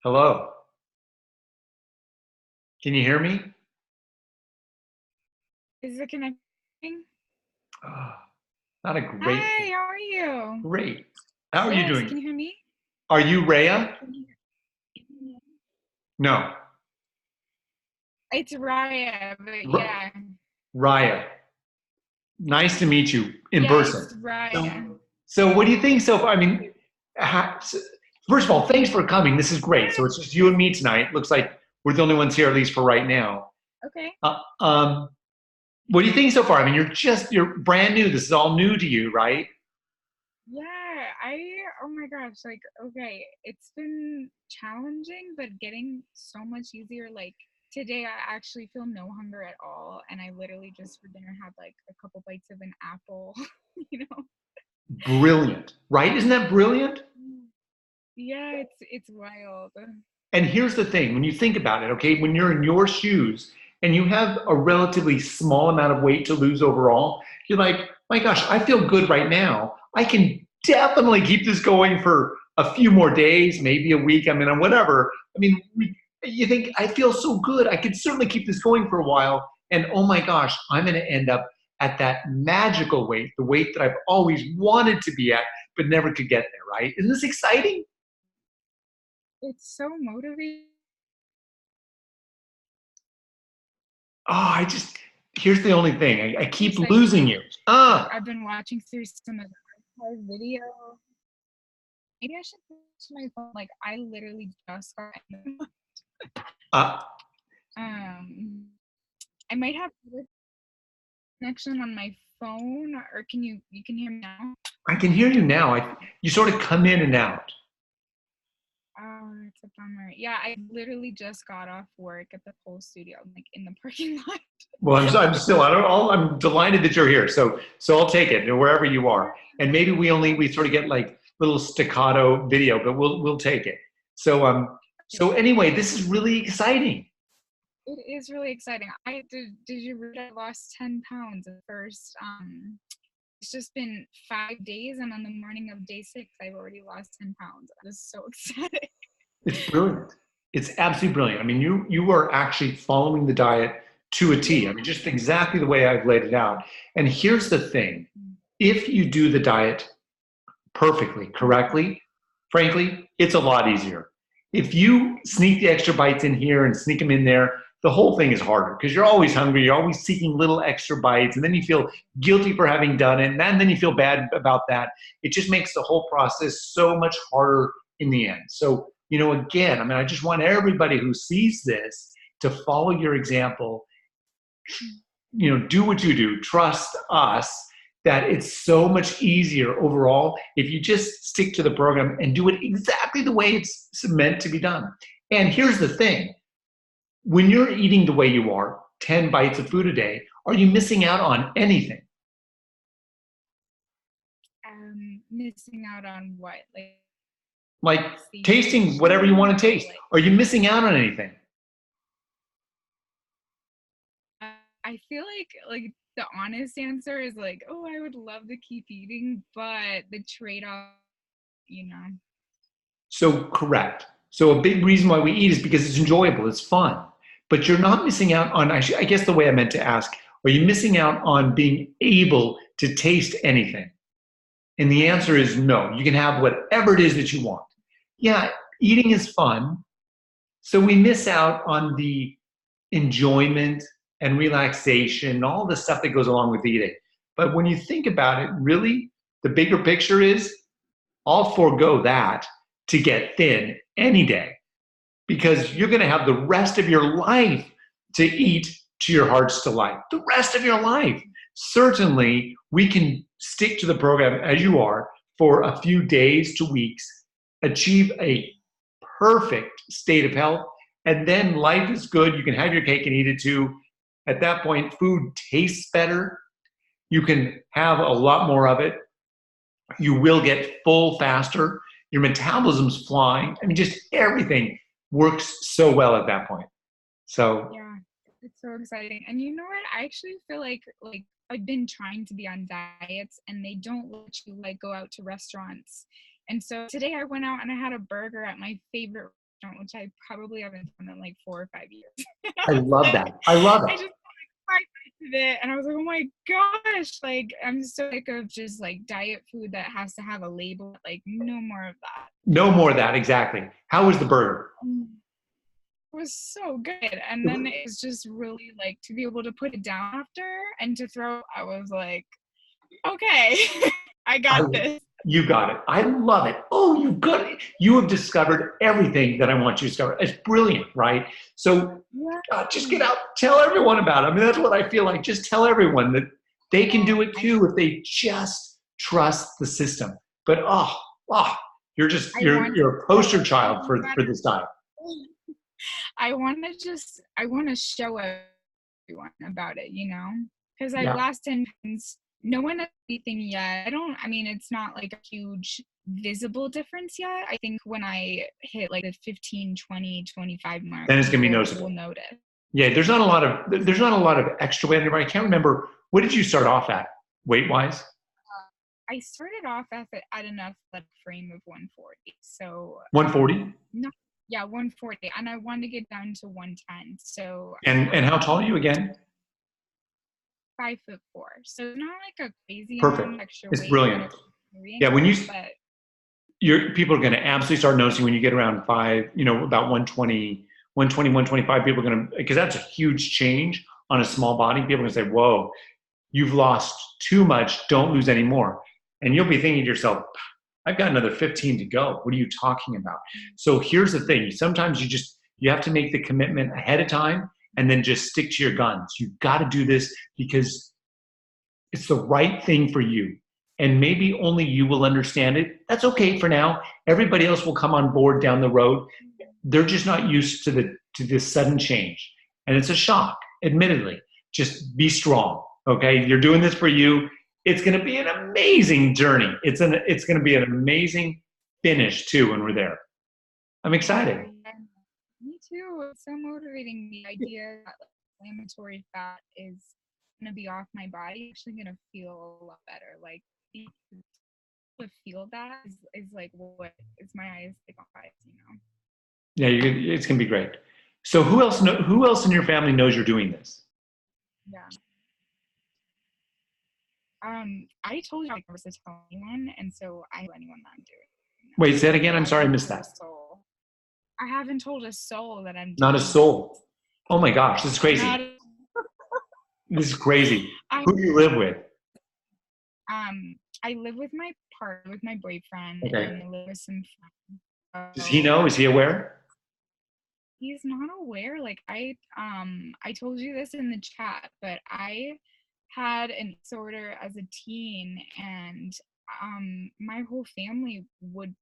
Hello. Can you hear me? Is it connecting? Ah, not a great Hi, thing. how are you? Great. How are you Yes, doing? can you hear me? Are you Raya? Can you- No. It's Raya, but R- yeah. Raya. Nice to meet you in Yeah, person. it's So, Raya. so what do you think so far? I mean, first of all, thanks for coming. This is great. So it's just you and me tonight. Looks like we're the only ones here, at least for right now. Okay. Uh, um, what do you think so far? I mean, you're brand new. This is all new to you, right? Yeah, oh my gosh, like, okay, it's been challenging, but getting so much easier. Like, today, I actually feel no hunger at all, and I literally just for dinner had like a couple bites of an apple, you know? Brilliant, right? Isn't that brilliant? Yeah, it's wild. And here's the thing when you think about it, okay, when you're in your shoes and you have a relatively small amount of weight to lose overall, you're like, my gosh, I feel good right now. I can definitely keep this going for a few more days, maybe a week. I mean, whatever. I mean, you think, I feel so good. I could certainly keep this going for a while. And oh my gosh, I'm going to end up at that magical weight, the weight that I've always wanted to be at, but never could get there, right? Isn't this exciting? It's so motivating. Oh, here's the only thing. I keep Exciting. losing you. Like, Ah, I've been watching through some of the archive video. Maybe I should switch my phone. Like, I literally just got uh, um I might have a connection on my phone, or you can hear me now? I can hear you now. You sort of come in and out. Oh, it's a bummer. Yeah, I literally just got off work at the pole studio, like in the parking lot. Well, So I'm still, I don't, I'm delighted that you're here. So I'll take it wherever you are. And maybe we sort of get like little staccato video, but we'll take it. So anyway, this is really exciting. it is really exciting. Did you read I lost 10 pounds at first? It's just been 5 days, and on the morning of day 6, I've already lost 10 pounds. I was so excited. It's brilliant. It's absolutely brilliant. I mean, you are actually following the diet to a T. I mean, just exactly the way I've laid it out. And here's the thing: if you do the diet perfectly, correctly, frankly, it's a lot easier. If you sneak the extra bites in here and sneak them in there, the whole thing is harder because you're always hungry. You're always seeking little extra bites, and then you feel guilty for having done it, and then you feel bad about that. It just makes the whole process so much harder in the end. So, again, I mean, I just want everybody who sees this to follow your example. Do what you do. Trust us that it's so much easier overall if you just stick to the program and do it exactly the way it's meant to be done. And here's the thing: when you're eating the way you are, 10 bites of food a day, are you missing out on anything? Missing out on what? Like Like tasting whatever you satiation, want to or taste. Are you missing out on anything? I feel like the honest answer is like, oh, I would love to keep eating, but the trade-off, you know. So, correct. So, a big reason why we eat is because it's enjoyable, it's fun. But you're not missing out on, I guess the way I meant to ask, are you missing out on being able to taste anything? And the answer is no. You can have whatever it is that you want. Yeah, eating is fun. So we miss out on the enjoyment and relaxation, all the stuff that goes along with eating. But when you think about it, really, the bigger picture is I'll forego that to get thin any day because you're going to have the rest of your life to eat to your heart's delight. The rest of your life. Certainly, we can stick to the program as you are for a few days to weeks, achieve a perfect state of health, and then life is good. You can have your cake and eat it too. At that point, food tastes better. You can have a lot more of it. You will get full faster. Your metabolism's flying. I mean, just everything works so well at that point. So, Yeah, it's so exciting. And you know what? I actually feel like I've been trying to be on diets, and they don't let you like go out to restaurants. And so today I went out and I had a burger at my favorite restaurant, which I probably haven't done in like 4 or 5 years. And I I was love like, that. I love I it. just like 5 bites of it, and I was like, oh my gosh, like I'm so sick of just like diet food that has to have a label. Like no more of that. No more of that. Exactly. How was the burger? Mm. It was so good, and then it was just really like to be able to put it down after and to throw. I was like, okay, I I, got this. you got it. I love it. Oh, you got it. You have discovered everything that I want you to discover. It's brilliant, right? So Yeah. just get out, tell everyone about it. I mean, that's what I feel like. Just tell everyone that they can do it I too if they just trust the system. But oh, I want you're a to poster no child for matter this diet. I want to show everyone about it, because I've Yeah. lost 10 pounds. No one has anything yet. I mean, it's not like a huge visible difference yet. I think when I hit like the 15, 20, 25 mark, Then it's gonna be people will noticeable. notice. Yeah, there's not a lot of extra weight anymore. I can't remember, what did you start off at weight wise? I started off at an athletic frame of 140. So, 140. no, yeah, 140. And I wanted to get down to 110. So, And how tall are you again? 5'4". So not like a crazy amount of Perfect. extra It's weight that I'm brilliant. carrying, Yeah, when but people are going to absolutely start noticing when you get around five, about 120, 120, 125, people are going to, because that's a huge change on a small body. People are going to say, whoa, you've lost too much. Don't lose any more. And you'll be thinking to yourself, I've got another 15 to go. What are you talking about? So here's the thing. Sometimes you have to make the commitment ahead of time and then just stick to your guns. You've got to do this because it's the right thing for you. And maybe only you will understand it. That's okay for now. Everybody else will come on board down the road. They're just not used to this sudden change. And it's a shock, admittedly. Just be strong. Okay. You're doing this for you. It's gonna be an amazing journey. It's gonna be an amazing finish too when we're there. I'm excited. yeah, me too. It's so motivating. The idea that like, inflammatory fat is gonna be off my body, actually gonna feel a lot better. Like to feel that is like what is my eyes like on eyes. Yeah, it's gonna be great. So who else in your family knows you're doing this? Yeah. I told you I was to tell anyone, and so I tell anyone that I'm doing it now. Wait, say that again. So I'm I sorry I haven't missed told a that. soul. I haven't told a soul that I'm Not a doing this. soul. Oh my gosh, this is crazy. Not This is crazy. I Who do you live with? I live with my partner, with my boyfriend, Okay. and I live with some friends. Does he So know? Is he aware? he's not aware. Like I told you this in the chat, but I had an disorder as a teen, and my whole family would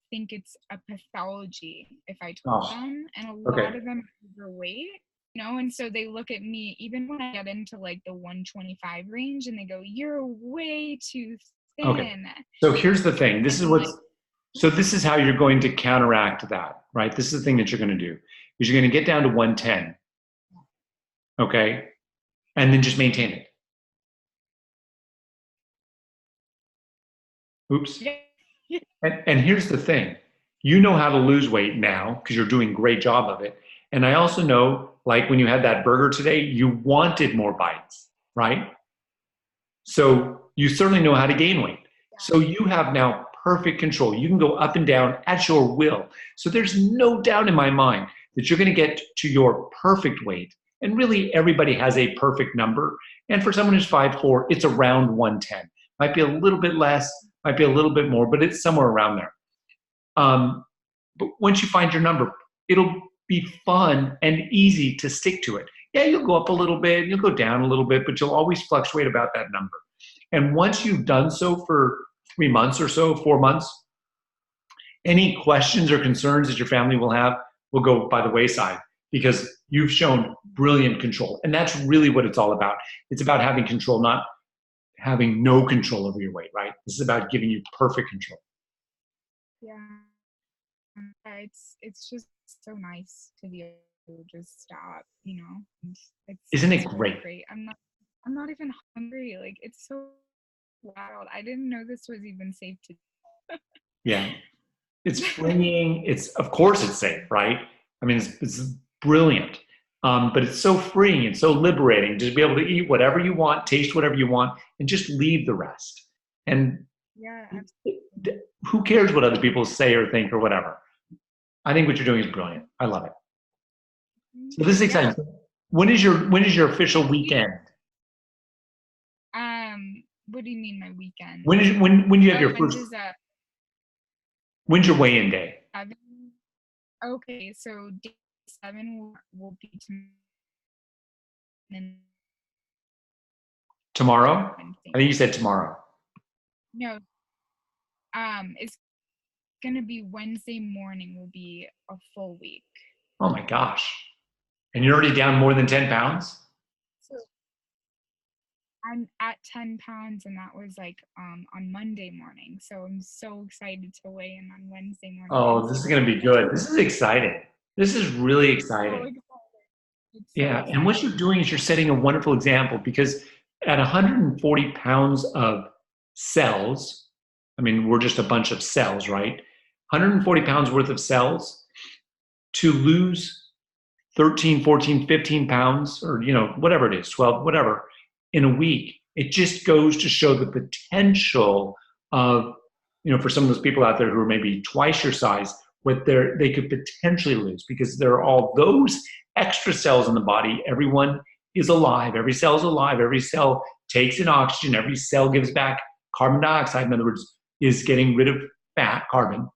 think it's a pathology if I told Oh, them, and a lot okay. of them are overweight, and so they look at me even when I get into like the 125 range, and they go, "You're way too Okay. thin," So here's the thing. and I'm like, So this is how you're going to counteract that, right? This is the thing that you're going to do is you're going to get down to 110, okay? And then just maintain it. Oops. yeah, And here's the thing. You know how to lose weight now because you're doing a great job of it. And I also know, like when you had that burger today, you wanted more bites, right? So you certainly know how to gain weight. So you have now perfect control. You can go up and down at your will. So there's no doubt in my mind that you're going to get to your perfect weight. And really, everybody has a perfect number. And for someone who's 5'4", it's around 110. Might be a little bit less, might be a little bit more, but it's somewhere around there. But once you find your number, it'll be fun and easy to stick to it. Yeah, you'll go up a little bit, you'll go down a little bit, but you'll always fluctuate about that number. And once you've done so for 3 months or so, 4 months, any questions or concerns that your family will have will go by the wayside because you've shown brilliant control. And that's really what it's all about. It's about having control, not having no control over your weight, right? This is about giving you perfect control. yeah. It's just so nice to be able to just stop. And Isn't it it's really great? great. I'm not even hungry. Like it's so wild. I didn't know this was even safe to. Yeah. it's freeing. It's of course it's safe, right? I mean, it's brilliant, but it's so freeing and so liberating to be able to eat whatever you want, taste whatever you want, and just leave the rest. And Yeah, who cares what other people say or think or whatever? I think what you're doing is brilliant. I love it. So this is absolutely. Yeah. exciting. When is your official weekend? What do you mean my weekend? When do you have Oh, your when first? does that When's your weigh-in day? 7? Okay, so day 7 will be and Tomorrow? Wednesday I think you morning. said tomorrow. No, it's gonna be Wednesday morning will be a full week. Oh my gosh! And you're already down more than 10 pounds? So I'm at 10 pounds, and that was like on Monday morning. So I'm so excited to weigh in on Wednesday morning and Oh, this see is where going to I'm be at. good. This is exciting. This is really So exciting. excited. It's so Yeah, and what you're exciting. doing is you're setting a wonderful example because at 140 pounds of cells, I mean, we're just a bunch of cells, right? 140 pounds worth of cells to lose 13, 14, 15 pounds or, whatever it is, 12, whatever, in a week. It just goes to show the potential of, for some of those people out there who are maybe twice your size, what they could potentially lose because there are all those extra cells in the body. Everyone is alive. Every cell is alive. Every cell takes in oxygen. Every cell gives back carbon dioxide. In other words, is getting rid of fat, carbon.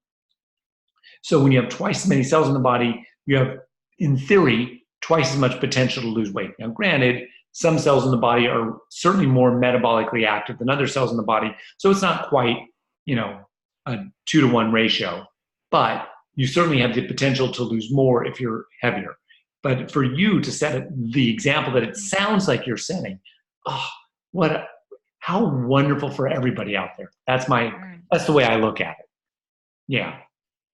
So when you have twice as many cells in the body, you have, in theory, twice as much potential to lose weight. Now, granted, some cells in the body are certainly more metabolically active than other cells in the body, so it's not quite, a 2-to-1 ratio, but you certainly have the potential to lose more if you're heavier. But for you to set the example that it sounds like you're setting, oh, how wonderful for everybody out there. That's the way I look at it. Yeah.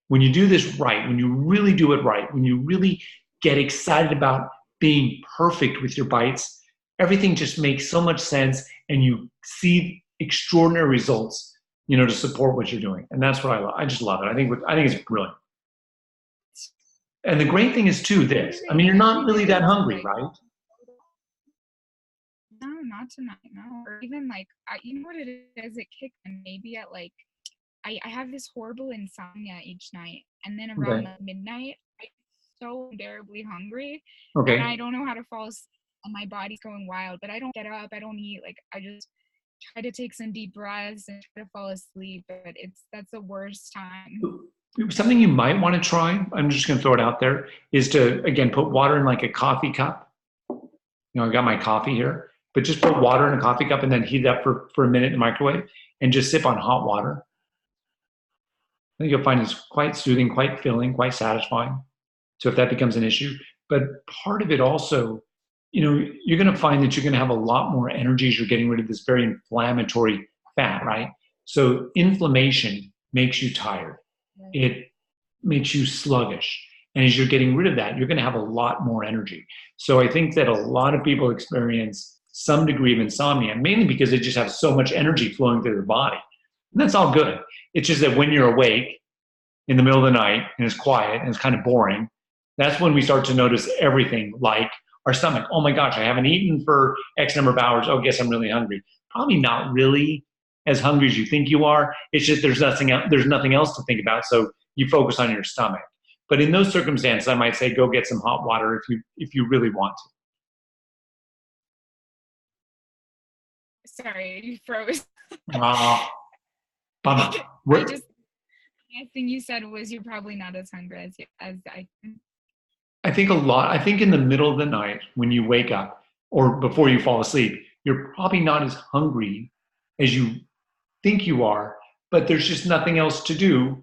When you do this right, when you really do it right, when you really get excited about being perfect with your bites, everything just makes so much sense and you see extraordinary results, to support what you're doing. And that's what I love. I just love it. I think it's brilliant. And the great thing is too this. I mean, Motivating you're not every really that day to hungry, like, right? no, not tonight, no. Or even like, you know what it is? It kicks in maybe at like, I have this horrible insomnia each night, and then around Okay. like midnight, I'm so unbearably hungry, and I Okay. don't know how to fall asleep, and my body's going wild. But I don't get up, I don't eat. Like I just try to take some deep breaths and try to fall asleep. But that's the worst time. Something you might want to try, I'm just going to throw it out there, is to, again, put water in like a coffee cup. I got my coffee here, but just put water in a coffee cup and then heat it up for a minute in the microwave and just sip on hot water. I think you'll find it's quite soothing, quite filling, quite satisfying. So if that becomes an issue, but part of it also, you're going to find that you're going to have a lot more energy as you're getting rid of this very inflammatory fat, right? So inflammation makes you tired. It makes you sluggish. And as you're getting rid of that, you're going to have a lot more energy. So I think that a lot of people experience some degree of insomnia, mainly because they just have so much energy flowing through their body. And that's all good. It's just that when you're awake in the middle of the night and it's quiet and it's kind of boring, that's when we start to notice everything like our stomach. Oh my gosh, I haven't eaten for X number of hours. Oh, guess I'm really hungry. Probably not really as hungry as you think you are. It's just there's nothing else to think about. So you focus on your stomach. But in those circumstances, I might say go get some hot water if you really want Sorry, you froze. to. Bummer. I just last thing you said was you're probably not as hungry as I am. I think in the middle of the night when you wake up or before you fall asleep, you're probably not as hungry as you think you are, but there's just nothing else to do.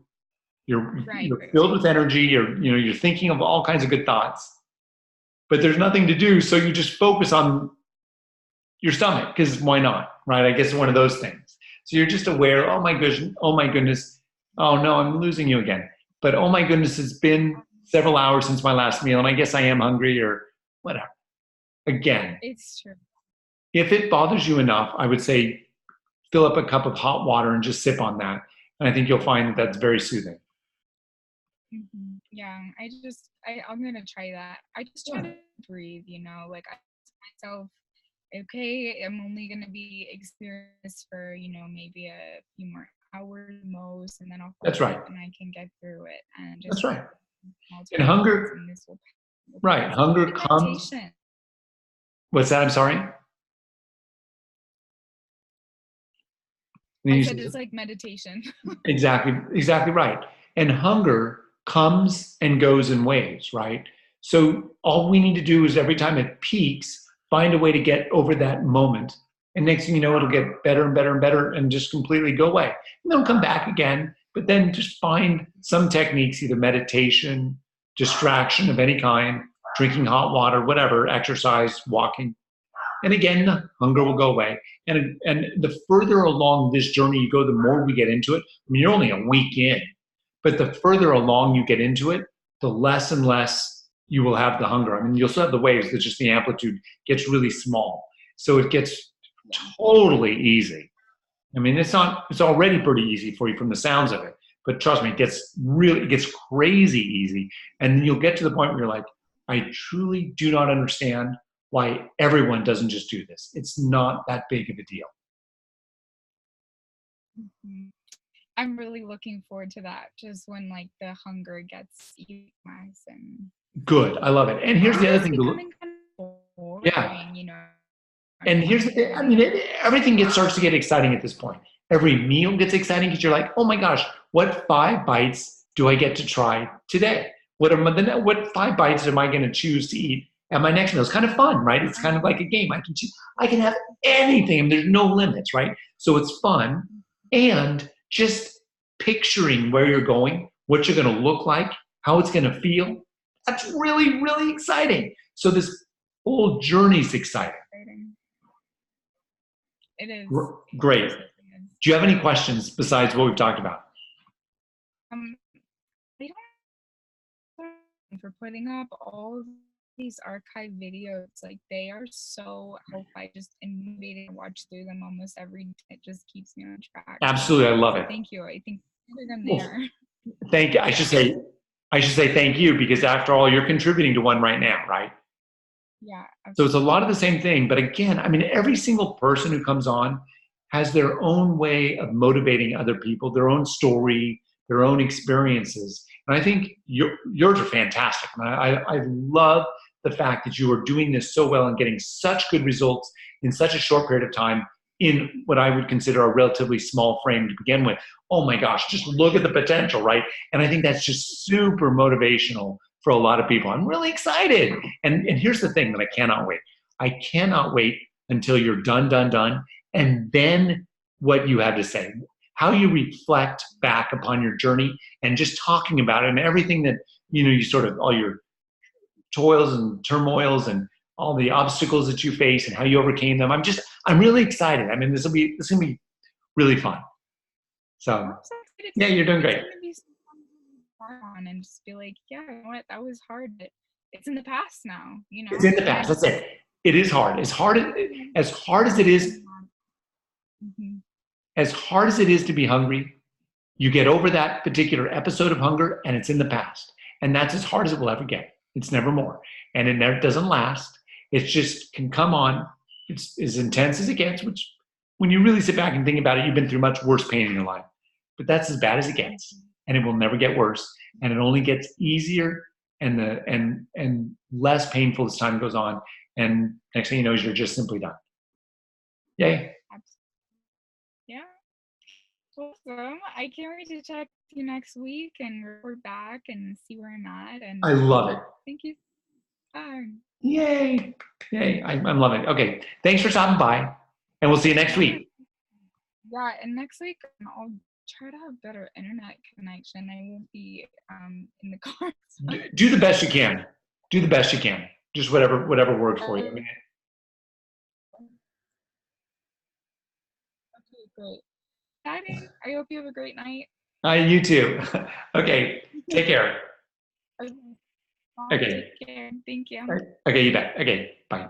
You're Right, you're right, filled right. with energy, you're thinking of all kinds of good thoughts, but there's nothing to do, so you just focus on your stomach because why not, right? I guess it's one of those things. So you're just aware, oh my goodness, oh no, I'm losing you again. But oh my goodness, it's been several hours since my last meal, and I guess I am hungry or whatever. Again, It's true. if it bothers you enough, I would say fill up a cup of hot water and just sip on that. And I think you'll find that that's very soothing. Yeah, I'm gonna try that. I just try Yeah, to breathe, like I tell myself, okay, I'm only gonna be experienced for, maybe a few more hours most, and then I'll fall that's right. asleep and I can get through it and That's just right. small And targets hunger, and this will right? pass. Hunger Even comes. meditation. What's that? I'm sorry. I said it's like meditation. Exactly, exactly right. And hunger comes and goes in waves, right? So all we need to do is every time it peaks, find a way to get over that moment. And next thing you know, it'll get better and better and better and just completely go away. And then it'll come back again. But then just find some techniques, either meditation, distraction of any kind, drinking hot water, whatever, exercise, walking, and again, the hunger will go away. And the further along this journey you go, the more we get into it. I mean, you're only a week in, but the further along you get into it, the less and less you will have the hunger. I mean, you'll still have the waves, but just the amplitude gets really small. So it gets Yeah. totally easy. I mean, it's already pretty easy for you from the sounds of it. But trust me, it gets crazy easy. And you'll get to the point where you're like, I truly do not understand why everyone doesn't just do this. It's not that big of a deal. Mhm. I'm really looking forward to that. Just when like the hunger gets you max and Good. I love it. And here's the food other is thing to look. becoming kind of Yeah. boring, I And don't here's want the thing. I to. mean, everything starts to get exciting at this point. Every meal gets exciting because you're like, oh my gosh, what 5 bites do I get to try today? What 5 bites am I going to choose to eat at my next meal? It's kind of fun, right? It's kind of like a game. I can choose. I can have anything, and there's no limits, right? So it's fun, and just picturing where you're going, what you're going to look like, how it's going to feel. That's really, really exciting. So this whole journey's exciting. Exciting. It is. It Great. absolutely is. Do you have any questions besides what we've talked about? Um, I don't for putting up all these archive videos. Like they are so helpful. I just am motivated to watch through them almost every day. It just keeps me on track. Absolutely, I love So it. thank you. I think I'm Well, there. thank you. I should say thank you because after all, you're contributing to one right now, right? Yeah, So it's a lot of absolutely. the same thing. But again, I mean, every single person who comes on has their own way of motivating other people, their own story, their own experiences. And I think yours are fantastic. And I love the fact that you are doing this so well and getting such good results in such a short period of time in what I would consider a relatively small frame to begin with. Oh my gosh, just look at the potential, right? And I think that's just super motivational for a lot of people. I'm really excited. And here's the thing that I cannot wait. I cannot wait until you're done, done, done, and then what you have to say, how you reflect back upon your journey, and just talking about it and everything that you sort of all your toils and turmoils and all the obstacles that you face and how you overcame them. I'm really excited. I mean, this will be really fun. I'm So so excited yeah, you're doing it's great. gonna be so fun to start on and just be like, yeah, you know what, that was hard, but it's in the past now, It's in the and past. I That's it. It is hard. As hard as it is, mm-hmm. as hard as it is to be hungry, you get over that particular episode of hunger and it's in the past. And that's as hard as it will ever get. It's never more. And it never doesn't last. It just can come on. It's as intense as it gets, which when you really sit back and think about it, you've been through much worse pain in your life. But that's as bad as it gets. And it will never get worse. And it only gets easier and less painful as time goes on. And next thing you know is you're just simply done. Yay. Yeah, awesome. I can't wait to check you next week and report back and see where I'm at. I And love it. thank you. Bye. Yay. Yay. I'm loving it. Okay. Thanks for stopping by. And we'll see you next Yeah, week. yeah. And next week I'll try to have better internet connection. I won't be in the car. So. Do the best you can. Do the best you can. Just whatever works for you. I Okay, mean, great. Exciting. I hope you have a great night. you too. Okay. Take care. Okay, Okay. take care. Thank you. Okay. You bet. Okay. Bye.